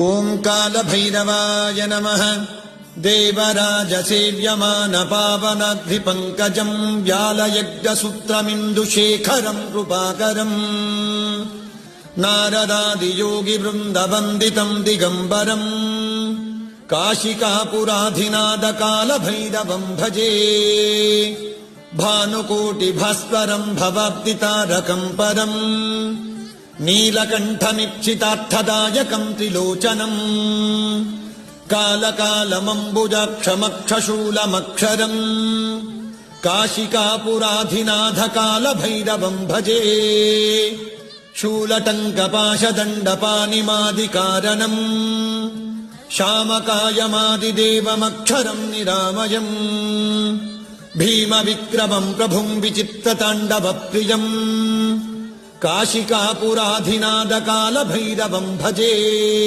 ॐ कालभैरवाय नमः। देवराजसेव्यमानपावनाद्रिपङ्कजम् व्यालयज्ञसूत्रमिन्दुशेखरम् कृपाकरम् नारदादियोगिवृन्दवन्दितम् दिगम्बरम् काशिकापुराधिनाथकालभैरवम् भजे। भानुकोटिभास्वरम् भवाब्दितारकम् परम् नीलकण्ठमीप्सितार्थदायकम् त्रिलोचनम् कालकालमम्बुजाक्षमक्षशूलमक्षरम् काशिकापुराधिनाथकालभैरवम् भजे। शूलटङ्कपाशदण्डपानिमादिकारणम् श्यामकायमादिदेवमक्षरम् निरामयम् भीमविक्रमम् प्रभुम् विचित्रताण्डवप्रियम् काशिकापुराधिनाथकालभैरवम् भजे।